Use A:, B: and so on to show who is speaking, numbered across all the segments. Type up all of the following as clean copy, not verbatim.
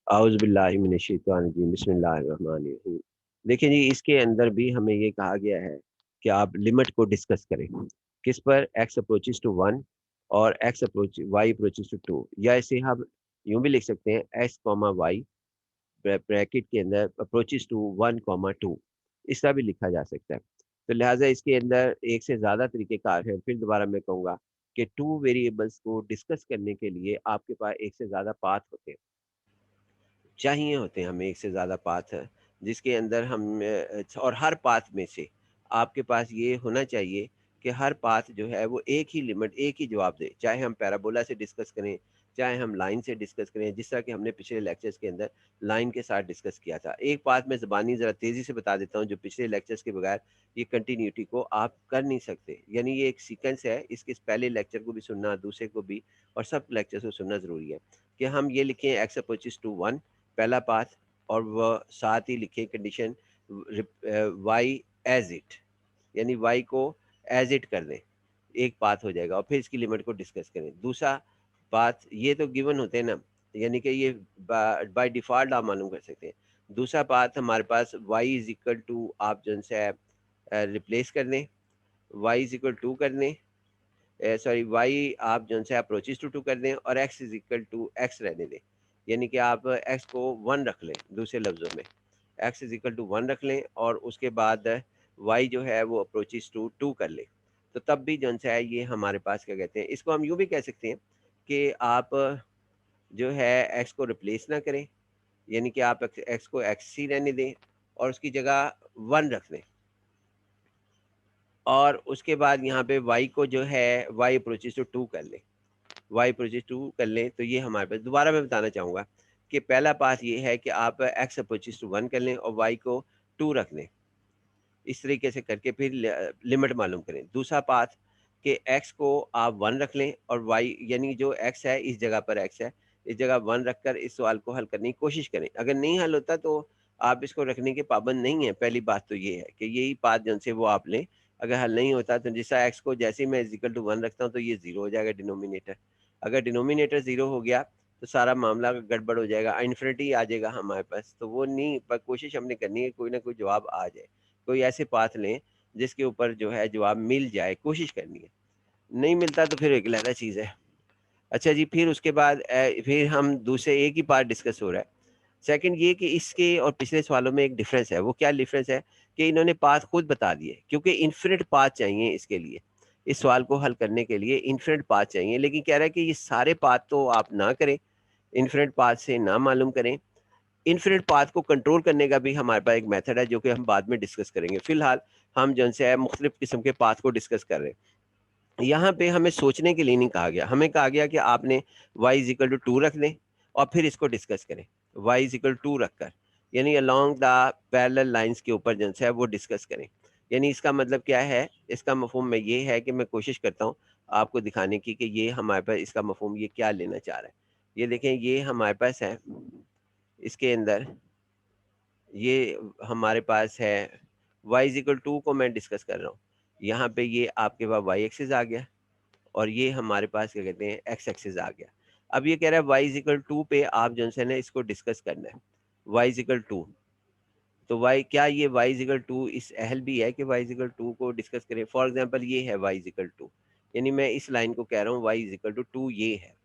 A: औज़ु बिल्लाहि मिनश शैतानिर रजीम, बिस्मिल्लाहिर रहमानिर रहीम। देखिए जी, इसके अंदर भी हमें ये कहा गया है कि आप लिमिट को डिस्कस करें। किस पर? x अप्रोचेस टू 1 और y अप्रोचेस टू 2, या इसे हम यूँ भी लिख सकते हैं x, y ब्रैकेट के अंदर अप्रोचेस टू 1, 2, इस तरह भी लिखा जा सकता है। तो लिहाज़ा इसके अंदर एक से ज़्यादा तरीक़ेकार हैं। फिर दोबारा मैं कहूँगा कि 2 वेरिएबल्स को डिस्कस करने के लिए आपके पास एक से ज़्यादा पाथ होते हैं। चाहिए होते हैं हमें एक से ज़्यादा पाथ, जिसके अंदर हम और हर पाथ में से आपके पास ये होना चाहिए कि हर पाथ जो है वो एक ही लिमिट, एक ही जवाब दे। चाहे हम पैराबोला से डिस्कस करें, चाहे हम लाइन से डिस्कस करें, जिस तरह कि हमने पिछले लेक्चर्स के अंदर लाइन के साथ डिस्कस किया था। एक बात मैं ज़बानी ज़रा तेज़ी से बता देता हूँ, जो पिछले लेक्चर्स के बगैर ये कंटिन्यूटी को आप कर नहीं सकते। यानी ये एक सीक्वेंस है, इसके पहले लेक्चर को भी सुनना, दूसरे को भी और सब लेक्चर्स को सुनना ज़रूरी है। कि हम ये लिखें x अप्रोचेस टू 1 पहला पाथ, और वह साथ ही लिखे कंडीशन वाई एज इट, यानी वाई को एज इट कर दें, एक पाथ हो जाएगा और फिर इसकी लिमिट को डिस्कस करें। दूसरा पाथ, ये तो गिवन होते हैं ना, यानी कि ये बाय डिफ़ॉल्ट आप मालूम कर सकते हैं। दूसरा पाथ हमारे पास y इज़ इक्वल टू, आप जो है रिप्लेस कर दें, y इज़ इक्वल टू कर दें, सॉरी y आप जो है अप्रोचेस टू 2 कर दें और x is equal to x रहने दें। यानी कि आप x को 1 रख लें, दूसरे लफ्ज़ों में x इज़ इक्वल टू 1 रख लें और उसके बाद y जो है वो अप्रोचेस टू 2 कर लें। तो तब भी जो है ये हमारे पास क्या कहते हैं, इसको हम यूँ भी कह सकते हैं कि आप जो है x को रिप्लेस ना करें, यानी कि आप x को x ही रहने दें और उसकी जगह 1 रख दें। और उसके बाद यहाँ पे y को जो है y अप्रोचेस टू 2 कर लें। y अप्रोचेस 2 कर लें, तो ये हमारे पास, दोबारा मैं बताना चाहूँगा कि पहला पाथ ये है कि आप x अप्रोचेस टू 1 कर लें और y को 2 रख लें। इस तरीके से करके फिर लिमिट मालूम करें। दूसरा पाथ कि x को आप 1 रख लें और y, यानी जो x है इस जगह पर x है, इस जगह 1 रखकर इस सवाल को हल करने की कोशिश करें। अगर नहीं हल होता तो आप इसको रखने के पाबंद नहीं हैं। पहली बात तो ये है कि यही पाथ जो से वो आप लें। अगर हल नहीं होता तो जैसा x को जैसे ही मैं इज़ इक्वल टू 1 रखता हूँ तो ये 0 हो जाएगा डिनोमिनेटर। अगर डिनोमिनेटर 0 हो गया तो सारा मामला गड़बड़ हो जाएगा, इन्फिनिटी आ जाएगा हमारे पास। तो वो नहीं, पर कोशिश हमने करनी है कोई ना कोई जवाब आ जाए। कोई ऐसे पाथ लें जिसके ऊपर जो है जवाब मिल जाए, कोशिश करनी है। नहीं मिलता तो फिर एक अलग चीज़ है। अच्छा जी, फिर उसके बाद फिर हम दूसरे एक ही पार्ट डिस्कस हो रहा है। सेकंड ये कि इसके और पिछले सवालों में एक डिफरेंस है। वो क्या डिफरेंस है कि इन्होंने पाथ खुद बता दिए, क्योंकि इन्फिनिट पाथ चाहिए इसके लिए। इस सवाल को हल करने के लिए इन्फिनिट पाथ चाहिए, लेकिन कह रहा है कि ये सारे पाथ तो आप ना करें, इन्फिनिट पाथ से ना मालूम करें। इन्फिनिट पाथ को कंट्रोल करने का भी हमारे पास एक मेथड है, जो कि हम बाद में डिस्कस करेंगे। फिलहाल हम जो है मुख्तलिफ किस्म के पाथ को डिस्कस कर रहे हैं। यहाँ पे हमें सोचने के लिए नहीं कहा गया, हमें कहा गया कि आपने y इज़ इक्वल टू 2 रख लें और फिर इसको डिस्कस करें। y इज़ इक्वल टू 2 रखकर, यानी अलोंग द पैरेलल लाइन्स के ऊपर जो है वो डिस्कस करें। यानी इसका मतलब क्या है? इसका मफ़हूम में ये है कि मैं कोशिश करता हूँ आपको दिखाने की कि ये हमारे पास इसका मफ़हूम ये क्या लेना चाह रहा है। ये देखें, ये हमारे पास है, इसके अंदर ये हमारे पास है y इज़ इक्वल टू को मैं डिस्कस कर रहा हूँ। यहाँ पे ये आपके पास y एक्सिस आ गया और ये हमारे पास क्या कहते हैं x एक्सिस आ गया। अब ये कह रहा है y इज़ इक्वल टू पे आप जो है ना इसको डिस्कस करना है। y इज़ इक्वल टू, तो y क्या ये y इज़ इक्वल टू इस अहल भी है कि y इज़ इक्वल टू को डिस्कस करें? फॉर एग्ज़ाम्पल ये है y इज़ इक्वल टू, यानी मैं इस लाइन को कह रहा हूँ y इज़ इक्वल टू 2 ये है।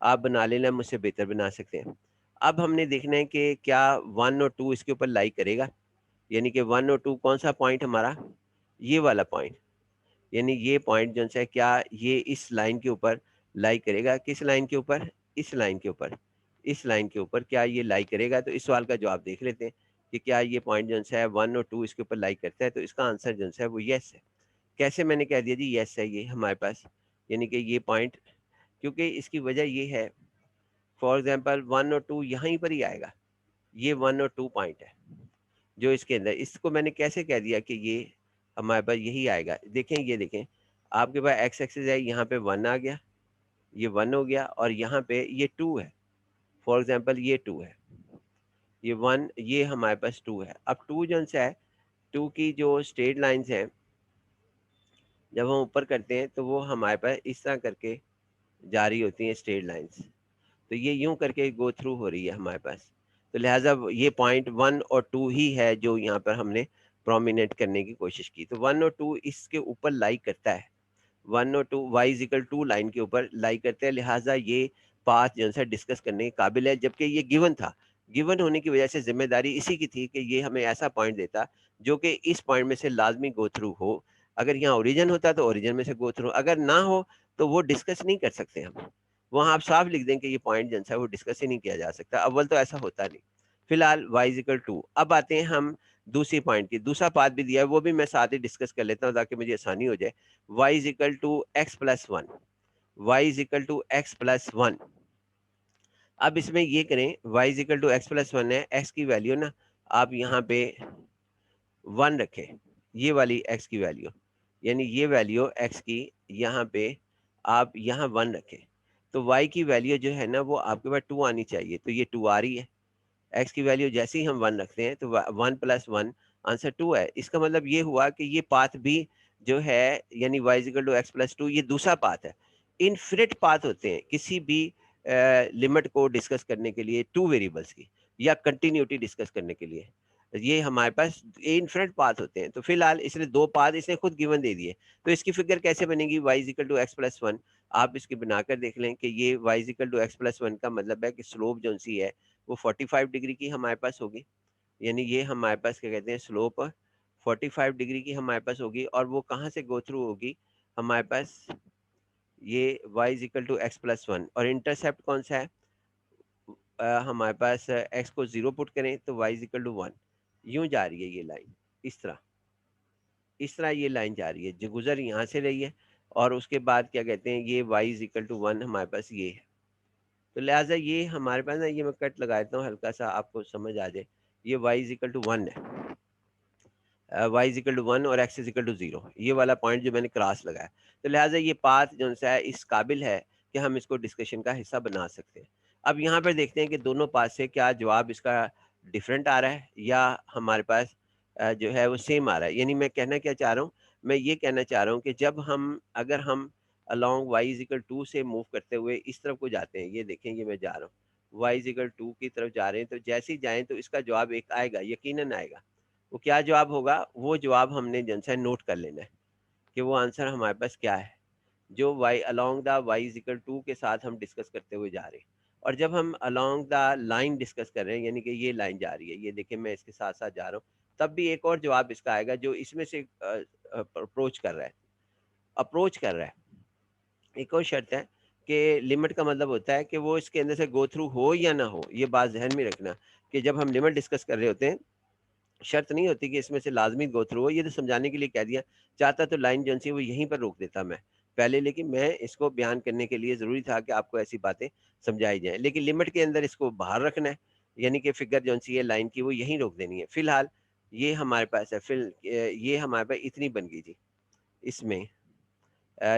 A: आप बना लेना, मुझसे बेहतर बना सकते हैं। अब हमने देखना है कि क्या 1 और 2 इसके ऊपर लाई करेगा? यानी कि 1 और 2 कौन-सा पॉइंट हमारा? ये वाला पॉइंट। यानी ये पॉइंट जो है क्या ये इस लाइन के ऊपर लाई करेगा? किस लाइन के ऊपर? इस लाइन के ऊपर। इस लाइन के ऊपर क्या ये लाई करेगा? तो इस सवाल का जवाब देख लेते हैं कि क्या ये पॉइंट जो है 1 और 2 इसके ऊपर लाई करता है? तो इसका आंसर जो है वो येस है। कैसे? मैंने कह दिया जी येस है ये हमारे पास। यानी कि ये पॉइंट, क्योंकि इसकी वजह ये है, फॉर एग्ज़ाम्पल 1 और 2 यहीं पर ही आएगा। ये 1 और 2 पॉइंट है जो इसके अंदर, इसको मैंने कैसे कह दिया कि ये हमारे पास यही आएगा। देखें, ये देखें, आपके पास एक्स एक्सिस है, यहाँ पे 1 आ गया, ये 1 हो गया और यहाँ पे ये 2 है। फॉर एग्ज़ाम्पल ये 2 है, ये 1, ये हमारे पास 2 है। अब 2 जो सा है, 2 की जो स्ट्रेट लाइन्स हैं, जब हम ऊपर करते हैं तो वो हमारे पास इस तरह करके जारी होती हैं स्ट्रेट लाइन्स। तो ये यूँ करके गो थ्रू हो रही है हमारे पास। तो लिहाजा ये पॉइंट 1 और 2 ही है जो यहाँ पर हमने प्रोमिनेंट करने की कोशिश की। तो 1 और 2 इसके ऊपर लाई करता है, 1 और 2 y is equal to line के ऊपर लाई करते हैं, लिहाजा ये पाथ जो है डिस्कस करने के काबिल है, जबकि ये गिवन था। गिवन होने की वजह से जिम्मेदारी इसी की थी कि ये हमें ऐसा पॉइंट देता जो कि इस पॉइंट में से लाजमी गो थ्रू हो। अगर यहाँ ओरिजिन होता तो ओरिजिन में से गो थ्रू, अगर ना हो तो वो डिस्कस नहीं कर सकते हम। वहाँ आप साफ लिख दें कि ये पॉइंट जो है वो डिस्कस ही नहीं किया जा सकता, अव्वल तो ऐसा होता नहीं। फिलहाल y इज इक्वल टू, अब आते हैं हम दूसरी पॉइंट की, दूसरा पाथ भी दिया है वो भी मैं साथ ही डिस्कस कर लेता हूँ ताकि मुझे आसानी हो जाए। y is equal to x plus one, y is equal to x plus one. अब इसमें ये करें, y is equal to x plus one है, x की वैल्यू ना आप यहाँ पे 1 रखें, ये वाली x की वैल्यू, यानी ये वैल्यू x की यहाँ पे आप यहाँ 1 रखें, तो y की वैल्यू जो है ना वो आपके पास 2 आनी चाहिए, तो ये 2 आ रही है। x की वैल्यू जैसे ही हम 1 रखते हैं तो 1 प्लस 1 आंसर 2 है। इसका मतलब ये हुआ कि ये पाथ भी जो है, यानी y equal to x plus two, ये दूसरा पाथ है। इनफिनिट पाथ होते हैं किसी भी लिमिट को डिस्कस करने के लिए, टू वेरिएबल्स की या कंटिन्यूटी डिस्कस करने के लिए, ये हमारे पास इनफिनिट पाथ होते हैं। तो फिलहाल इसने दो पाथ इसने खुद गिवन दे दिए, तो इसकी फिगर कैसे बनेगी, y equal to x plus one. आप इसकी बनाकर देख लें कि ये y equal to x plus one का मतलब है कि स्लोप जो सी है वो 45 डिग्री की हमारे पास होगी, यानी ये हमारे पास क्या कहते हैं स्लोप 45 डिग्री की हमारे पास होगी, और वो कहाँ से गो थ्रू होगी हमारे पास, ये y equal to x plus one, और इंटरसेप्ट कौन सा है, हमारे पास x को 0 पुट करें तो y इक्वल टू वन। यूं जा रही है ये लाइन, इस तरह, इस तरह ये लाइन जा रही है जो गुजर यहाँ से रही है, और उसके बाद क्या कहते हैं ये y इक्वल टू वन हमारे पास ये है। तो लिहाजा ये हमारे पास ना, ये मैं कट लगा देता हूँ हल्का सा आपको समझ आ जाए, ये y इक्वल टू वन है, y इक्वल टू वन और x इक्वल टू जीरो, ये वाला पॉइंट जो मैंने क्रॉस लगाया। तो लिहाजा ये पाथ जो सा है इस काबिल है कि हम इसको डिस्कशन का हिस्सा बना सकते हैं। अब यहाँ पर देखते हैं कि दोनों पाथ से क्या जवाब इसका डिफरेंट आ रहा है या हमारे पास जो है वो सेम आ रहा है। यानी मैं कहना क्या चाह रहा हूँ, मैं ये कहना चाह रहा हूँ कि जब हम, अगर हम अलॉन्ग y इक्वल टू से मूव करते हुए इस तरफ को जाते हैं, ये देखें ये मैं जा रहा हूँ y इक्वल टू की तरफ जा रहे हैं, तो जैसे ही जाएं तो इसका जवाब एक आएगा, यकीनन आएगा। वो क्या जवाब होगा, वो जवाब हमने जनसा नोट कर लेना है कि वो आंसर हमारे पास क्या है, जो y along the y equal to के साथ हम डिस्कस करते हुए जा रहे हैं। और जब हम अलोंग द लाइन डिस्कस कर रहे हैं, यानी कि ये लाइन जा रही है, ये देखिए मैं इसके साथ साथ जा रहा हूँ, तब भी एक और जवाब इसका आएगा जो इसमें से अप्रोच कर रहा है, अप्रोच कर रहा है। एक और शर्त है कि लिमिट का मतलब होता है कि वो इसके अंदर से गो थ्रू हो या ना हो, ये बात ध्यान में रखना कि जब हम लिमिट डिस्कस कर रहे होते हैं, शर्त नहीं होती कि इसमें से लाजमी गो थ्रू हो, ये तो समझाने के लिए कह दिया। चाहता तो लाइन जो सी वो यहीं पर रोक देता मैं पहले, लेकिन मैं इसको बयान करने के लिए ज़रूरी था कि आपको ऐसी बातें समझाई जाएँ। लेकिन लिमिट के अंदर इसको बाहर रखना है, यानी कि फ़िगर जो सी है लाइन की वो यहीं रोक देनी है। फ़िलहाल ये हमारे पास है, ये हमारे पास इतनी बन गई जी। इसमें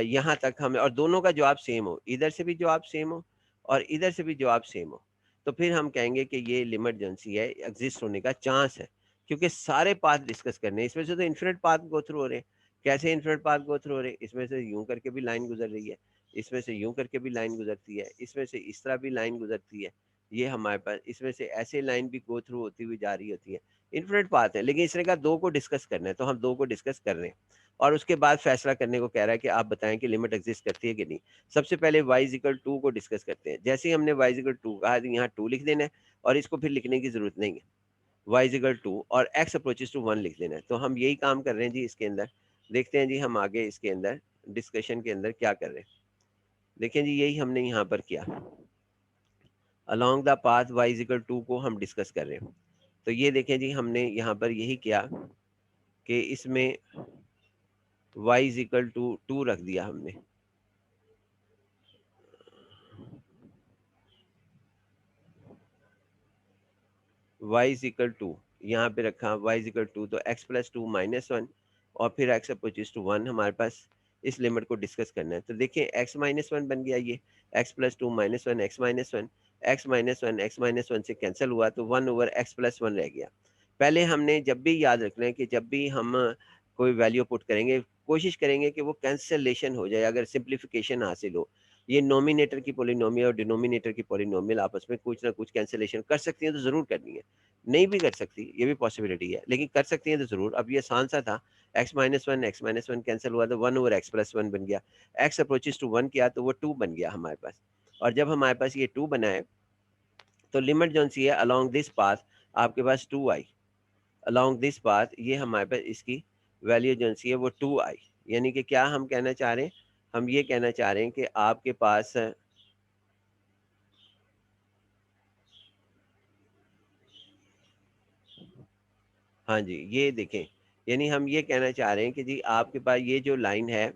A: यहाँ तक हमें, और दोनों का जवाब सेम हो, इधर से भी जवाब सेम हो और इधर से भी जवाब सेम हो, तो फिर हम कहेंगे कि ये लिमिट जो सी है एग्जिस्ट होने का चांस है, क्योंकि सारे पाथ डिस्कस करने हैं। इसमें से तो इन्फिनिट पाथ गो थ्रू हो रहे हैं। कैसे इन्फिनिट पाथ गो थ्रू हो रहे हैं, इसमें से यूं करके भी लाइन गुजर रही है, इसमें से यूं करके भी लाइन गुजरती है, इसमें से इस तरह भी लाइन गुजरती है, ये हमारे पास इसमें से ऐसे लाइन भी गो थ्रू होती हुई जा रही होती है। इन्फिनिट पाथ है, लेकिन इसने कहा दो को डिस्कस करना है, तो हम दो को डिस्कस कर रहे हैं, और उसके बाद फैसला करने को कह रहा है कि आप बताएं कि लिमिट एग्जिस्ट करती है कि नहीं। सबसे पहले y इक्वल टू को डिस्कस करते हैं। जैसे ही हमने y इक्वल टू कहा तो यहाँ टू लिख देना है, और इसको फिर लिखने की जरूरत नहीं है, y इक्वल टू और x अप्रोचेस टू वन लिख देना है। तो हम यही काम कर रहे हैं जी इसके अंदर। देखते हैं जी हम आगे इसके अंदर डिस्कशन के अंदर क्या कर रहे हैं। देखें जी यही हमने यहाँ पर किया, along the path y equal to को हम डिस्कस कर रहे हैं। तो ये देखें जी हमने यहाँ पर यही किया कि इसमें y इक्वल टू टू रख दिया हमने, y इज इक्वल टू यहाँ पे रखा y इज इक्वल टू, तो x plus two minus one, और फिर x अपोजिस टू वन हमारे पास इस लिमिट को डिस्कस करना है। तो देखिए x माइनस वन बन गया, ये x plus two minus one, x minus one, x minus one, x minus one से कैंसिल हुआ, तो one over x plus one रह गया। पहले हमने जब भी याद रखना है कि जब भी हम कोई वैल्यू पुट करेंगे, कोशिश करेंगे कि वो कैंसलेशन हो जाए, अगर सिंप्लीफिकेशन हासिल हो। ये नोमिनेटर की पॉलिनोमियल और डिनोमिनेटर की पॉलिनोमियल आपस में कुछ ना कुछ कैंसिलेशन कर सकती हैं तो ज़रूर करनी है। नहीं भी कर सकती, ये भी पॉसिबिलिटी है, लेकिन कर सकती हैं तो ज़रूर। अब ये आसान सा था, x माइनस 1 कैंसल हुआ तो 1 ओवर x प्लस 1 बन गया। x अप्रोचेस टू 1 किया तो वो 2 बन गया हमारे पास। और जब हमारे पास ये 2 बना है, तो लिमिट जो-सी है अलोंग दिस पाथ आपके पास 2 आई। अलोंग दिस पाथ ये हमारे पास इसकी वैल्यू जो-सी है वो 2 आई। यानी कि क्या हम कहना चाह रहे हैं? हम ये कहना चाह रहे हैं कि आपके पास हाँ जी, ये देखें, यानी हम ये कहना चाह रहे हैं कि जी आपके पास ये जो लाइन है,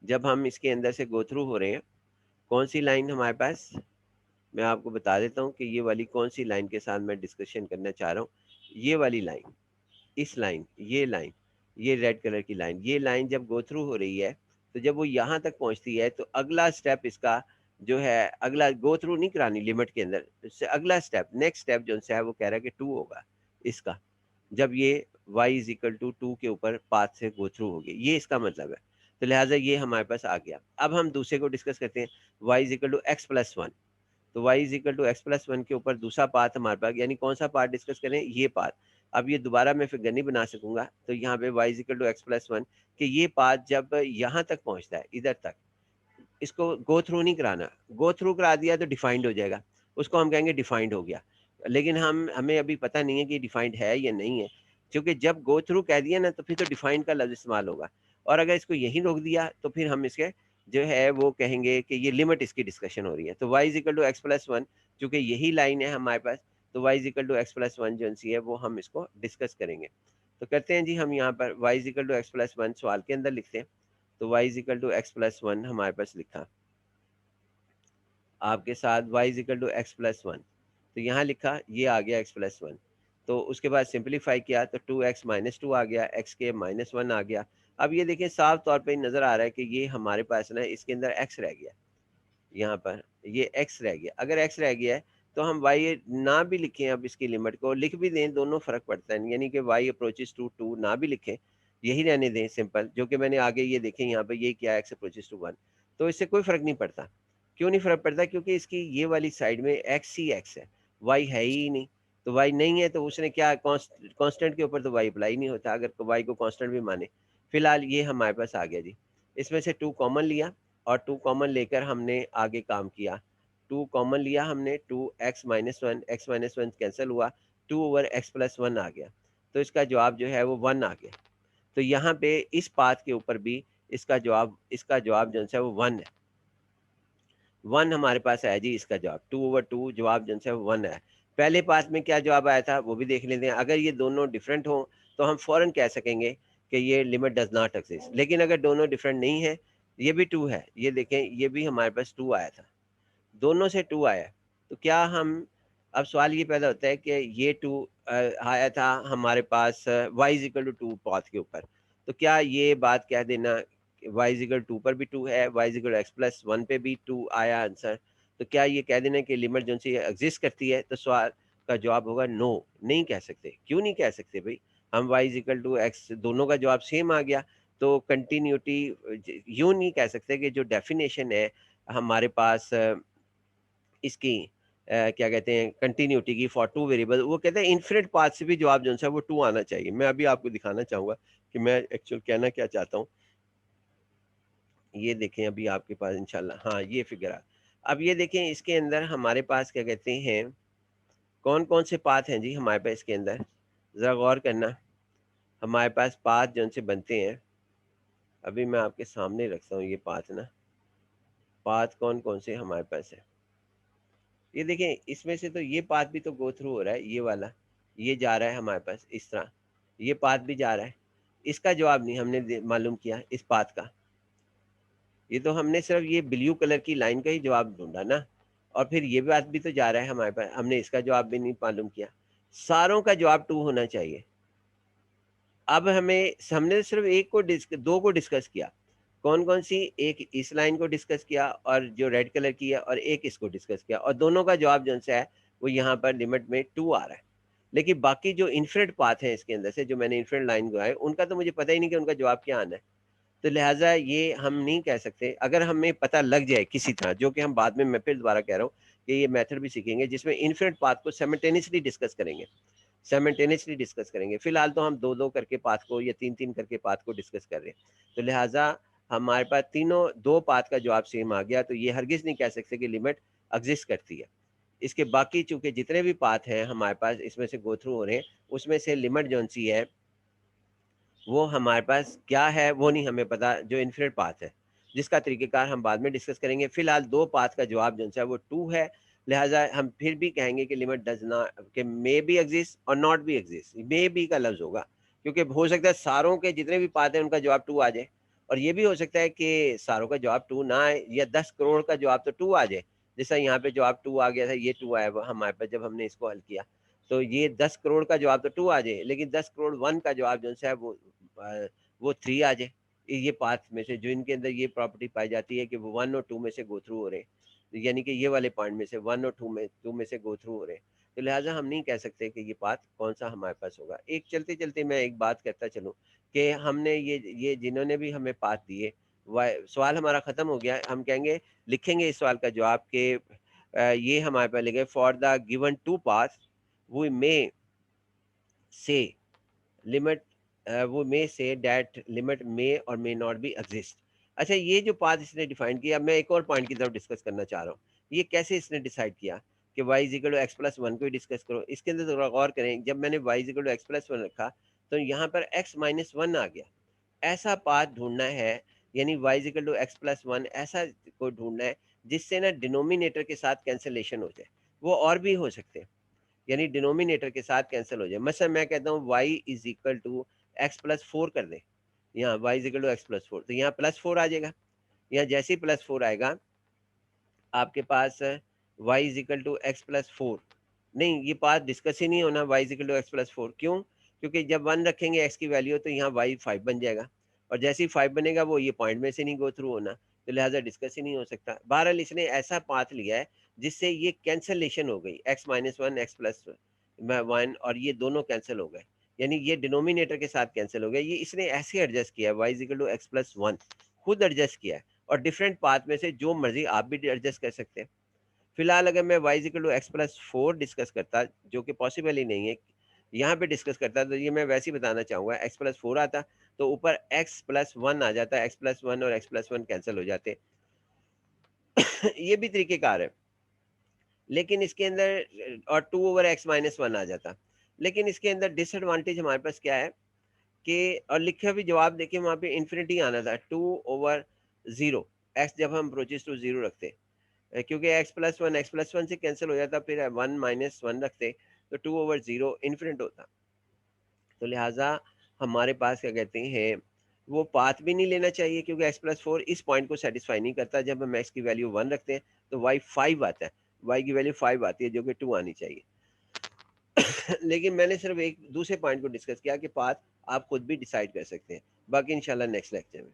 A: जब हम इसके अंदर से गो थ्रू हो रहे हैं, कौन-सी लाइन हमारे पास? मैं आपको बता देता हूँ कि ये वाली कौन-सी लाइन के साथ मैं डिस्कशन करना चाह रहा हूँ। ये वाली लाइन, इस लाइन, ये रेड कलर की लाइन, ये लाइन जब गो थ्रू हो रही है, तो जब वो यहाँ तक पहुँचती है, तो अगला स्टेप इसका जो है, अगला गो थ्रू नहीं करानी लिमिट के अंदर, इससे अगला स्टेप, नेक्स्ट स्टेप जो-सा है वो कह रहा है कि 2 होगा इसका। जब ये y इज़ इक्वल टू 2 के ऊपर पाथ से गो थ्रू होगी, ये इसका मतलब है। तो लिहाज़ा ये हमारे पास आ गया। अब हम दूसरे को डिस्कस करते हैं, y is equal to x plus 1। तो y is equal to x plus 1 के ऊपर दूसरा पाथ हमारे पास, यानी कौन-सा पाथ डिस्कस करें? ये पाथ। अब ये दोबारा मैं फिगर नहीं बना सकूँगा, तो यहाँ पे y is equal to x plus 1 कि ये पाथ जब यहाँ तक पहुँचता है, इधर तक, इसको गो थ्रू नहीं कराना। गो थ्रू करा दिया तो डिफाइंड हो जाएगा। उसको हम कहेंगे डिफाइंड हो गया। लेकिन हमें अभी पता नहीं है कि डिफाइंड है या नहीं है। क्योंकि जब गो थ्रू कह दिया ना तो फिर तो डिफाइंड का लफ्ज़ इस्तेमाल होगा। और अगर इसको यहीं रोक दिया तो फिर हम इसके जो है वो कहेंगे कि ये लिमिट इसकी डिस्कशन हो रही है। तो y is equal to x plus 1 चूँकि यही लाइन है हमारे पास, तो y is equal to x plus 1 जो-सी है वो हम इसको डिस्कस करेंगे। तो करते हैं जी हम यहाँ पर y is equal to x plus 1 सवाल के अंदर लिखते हैं। तो y is equal to x plus 1 हमारे पास लिखा। आपके साथ y is equal to x plus 1, तो यहाँ लिखा, ये आ गया x प्लस 1। तो उसके बाद सिंप्लीफाई किया तो 2x माइनस 2 आ गया, x के माइनस 1 आ गया। अब ये देखें साफ तौर पे नज़र आ रहा है कि ये हमारे पास ना इसके अंदर x रह गया, यहाँ पर ये x रह गया। अगर x रह गया है तो हम y ना भी लिखें, अब इसकी लिमिट को लिख भी दें, दोनों फ़र्क पड़ता है। यानी कि y अप्रोचेस टू 2 ना भी लिखें, यही रहने दें सिंपल, जो कि मैंने आगे ये देखें यहाँ पे ये क्या है, x अप्रोचेस टू 1, तो इससे कोई फ़र्क नहीं पड़ता। क्यों नहीं फ़र्क पड़ता? क्योंकि इसकी ये वाली साइड में x ही x है, y है ही नहीं। तो y नहीं है तो उसने क्या कांस्टेंट के ऊपर तो y अप्लाई नहीं होता, अगर y को कांस्टेंट भी माने। फिलहाल ये हमारे पास आ गया जी। इसमें से 2 कॉमन लिया और 2 कॉमन लेकर हमने आगे काम किया। 2 कॉमन लिया हमने, 2x minus 1, x minus 1 cancel हुआ, 2 ओवर x प्लस 1 आ गया। तो इसका जवाब जो है वो 1 आ गया। तो यहाँ पे इस पाथ के ऊपर भी इसका जवाब जो है वो 1 है। 1 हमारे पास आया जी इसका जवाब, 2 ओवर 2 जवाब जो है वो 1 है। पहले पाथ में क्या जवाब आया था वो भी देख लेते हैं। अगर ये दोनों डिफरेंट हों तो हम फ़ौरन कह सकेंगे कि ये लिमिट डज़ नॉट एक्सिस्ट। लेकिन अगर दोनों डिफरेंट नहीं है, ये भी 2 है, ये देखें ये भी हमारे पास 2 आया था। दोनों से 2 आया। तो क्या हम, अब सवाल ये पैदा होता है कि ये 2 आया था हमारे पास y is equal to 2 path के ऊपर। तो क्या ये बात कह देना कि y इज़ इक्वल 2 पर भी 2 है, y is equal x plus 1 पे भी 2 आया आंसर। तो क्या ये कह देना कि लिमिट जो-सी एक्ज़िस्ट करती है? तो सवाल का जवाब होगा नो, नहीं कह सकते। क्यों नहीं कह सकते भई? हम y is equal to x दोनों का जवाब सेम आ गया। तो कंटिन्यूटी यूँ नहीं कह सकते कि जो डेफिनिशन है हमारे पास इसकी क्या कहते हैं कंटिन्यूटी की फॉर 2 वेरिएबल, वो कहते हैं इन्फिनिट पाथ से भी जवाब जो है वो 2 आना चाहिए। मैं अभी आपको दिखाना चाहूँगा कि मैं एक्चुअल कहना क्या चाहता हूँ। ये देखें अभी आपके पास इंशाल्लाह हाँ, ये फिगर आ, अब ये देखें इसके अंदर हमारे पास क्या कहते हैं, कौन-कौन से पाथ हैं जी हमारे पास इसके अंदर? ज़रा गौर करना। हमारे पास पाथ जो से बनते हैं, अभी मैं आपके सामने रखता हूँ ये पाथ ना। पाथ कौन-कौन से हमारे पास है? ये देखें इसमें से तो ये पाथ भी तो गो थ्रू हो रहा है, ये वाला। ये जा रहा है हमारे पास इस तरह, ये पाथ भी जा रहा है। इसका जवाब नहीं हमने मालूम किया इस पाथ का। ये तो हमने सिर्फ ये ब्लू कलर की लाइन का ही जवाब ढूंढा ना। और फिर ये बात भी तो जा रहा है हमारे पास, हमने इसका जवाब भी नहीं मालूम किया। सारों का जवाब 2 होना चाहिए। अब हमने सिर्फ एक को दो को डिस्कस किया। कौन-कौन सी? एक इस लाइन को डिस्कस किया और जो रेड कलर की है, और एक इसको डिस्कस किया, और दोनों का जवाब जो-सा है वो यहाँ पर लिमिट में 2 आ रहा है। लेकिन बाकी जो इन्फिनिट पाथ है इसके अंदर से, जो मैंने इन्फिनिट लाइन लगाए, उनका तो मुझे पता ही नहीं कि उनका जवाब क्या आना है। तो लिहाजा ये हम नहीं कह सकते, अगर हमें पता लग जाए किसी तरह, जो कि हम बाद में, मैं फिर दोबारा कह रहा हूँ कि ये मेथड भी सीखेंगे जिसमें इन्फिनिट पाथ को साइमल्टेनियसली डिस्कस करेंगे, साइमल्टेनियसली डिस्कस करेंगे। फिलहाल तो हम 2-2 करके पाथ को या 3-3 करके पाथ को डिस्कस कर रहे हैं। तो लिहाजा हमारे पास तीनों 2 पाथ का जवाब सेम आ गया, तो ये हरगिज़ नहीं कह सकते कि लिमिट एक्जिस्ट करती है। इसके बाकी चूँकि जितने भी पाथ हैं हमारे पास इसमें से गो थ्रू हो रहे हैं, उसमें से लिमिट जौन-सी है वो हमारे पास क्या है वो नहीं हमें पता, जो इन्फिनिट पाथ है, जिसका तरीक़ेकार हम बाद में डिस्कस करेंगे। फ़िलहाल 2 पाथ का जवाब जो है वो 2 है, लिहाज़ा हम फिर भी कहेंगे कि लिमिट डज़ नॉट, कि मे बी एक्सिस्ट और not be exist, may be का लफ्ज़ होगा, क्योंकि हो सकता है सारों के जितने भी पाथ हैं उनका जवाब 2 आ जाए, और ये भी हो सकता है कि सारों का जवाब 2 ना आए, या 10 करोड़ का जवाब तो 2 आ जाए। जैसा यहाँ पे जवाब 2 आ गया था, ये 2 आया हमारे पास जब हमने इसको हल किया। तो ये 10 करोड़ का जवाब तो 2 आ जाए, लेकिन 10 करोड़ 1 का जवाब जो है वो 3 आ जाए। ये पाथ में से जो इनके अंदर ये प्रॉपर्टी पाई जाती है कि वो 1 और 2 में से गो थ्रू हो रहे हैं। यानी कि ये वाले पॉइंट में से 1 और 2 में से गो थ्रू हो रहे हैं। तो लिहाज़ा हम नहीं कह सकते कि ये पाथ कौन-सा हमारे पास होगा। एक चलते-चलते मैं एक बात कहता चलूँ कि हमने ये जिन्होंने भी हमें पाथ दिए, वाय सवाल हमारा ख़त्म हो गया है। हम कहेंगे, लिखेंगे इस सवाल का जवाब कि ये हमारे पास लिखे for the given 2 paths we may से लिमिट वो मे से दैट लिमिट मे और मे नॉट बी एग्जिस्ट। अच्छा, ये जो पाथ इसने डिफाइन किया, मैं एक और पॉइंट की तरफ डिस्कस करना चाह रहा हूँ। ये कैसे इसने डिसाइड किया कि y is equal to x plus one को ही डिस्कस करो? इसके अंदर थोड़ा गौर करें, जब मैंने y is equal to x plus one रखा तो यहाँ पर x माइनस वन आ गया। ऐसा पाथ ढूंढना है, यानी y is equal to x plus one, ऐसा को ढूंढना है जिससे ना डिनोमिनेटर के साथ कैंसलेशन हो जाए। वो और भी हो सकते हैं, यानी डिनोमिनेटर के साथ कैंसिल हो जाए। मसलन मैं कहता हूँ y is equal to x plus four कर दें, यहाँ y is equal to x plus four, तो यहाँ प्लस फोर आ जाएगा। यहाँ जैसे ही प्लस फोर आएगा आपके पास y is equal to x plus four, नहीं ये पाथ डिस्कस ही नहीं होना, y is equal to x plus four. क्यों? क्योंकि जब वन रखेंगे x की वैल्यू तो यहाँ y फाइव बन जाएगा, और जैसे ही फाइव बनेगा वो ये पॉइंट में से नहीं गो थ्रू होना, तो लिहाजा डिस्कस ही नहीं हो सकता। बहरहाल इसने ऐसा पाथ लिया है जिससे ये कैंसलेशन हो गई, x minus one x plus one, और ये दोनों कैंसिल हो गए, यानी ये डिनोमिनेटर के साथ कैंसिल हो गए। ये इसने ऐसे एडजस्ट किया है, y is equal to x plus one, खुद एडजस्ट किया है। और डिफरेंट पाथ में से जो मर्जी आप भी एडजस्ट कर सकते हैं। फिलहाल अगर मैं y equal to x plus four discuss करता, जो कि पॉसिबल ही नहीं है, यहाँ पे डिस्कस करता, तो ये मैं वैसे ही बताना चाहूँगा, एक्स प्लस फोर आता तो ऊपर एक्स प्लस वन आ जाता, एक्स प्लस वन और एक्स प्लस वन कैंसिल हो जाते। ये भी तरीकेकार है, लेकिन इसके अंदर और two over x minus one आ जाता। लेकिन इसके अंदर डिसएडवांटेज हमारे पास क्या है कि, और लिखा भी जवाब देखिए वहाँ पे इन्फिनिटी आना था, टू ओवर जीरो, एक्स जब हम अप्रोचेस टू जीरो रखते, क्योंकि एक्स प्लस वन से कैंसिल हो जाता, फिर वन माइनस वन रखते तो टू ओवर जीरो इन्फिनिट होता। तो लिहाजा हमारे पास क्या कहते हैं, वो पाथ भी नहीं लेना चाहिए, क्योंकि एक्स प्लस फोर इस पॉइंट को सेटिस्फाई नहीं करता। जब हम एक्स की वैल्यू वन रखते हैं तो वाई फाइव आता है, वाई की वैल्यू फाइव आती है, जो कि टू आनी चाहिए। लेकिन मैंने सिर्फ एक दूसरे पॉइंट को डिस्कस किया कि पाथ आप खुद भी डिसाइड कर सकते हैं। बाकी इंशाल्लाह नेक्स्ट लेक्चर में।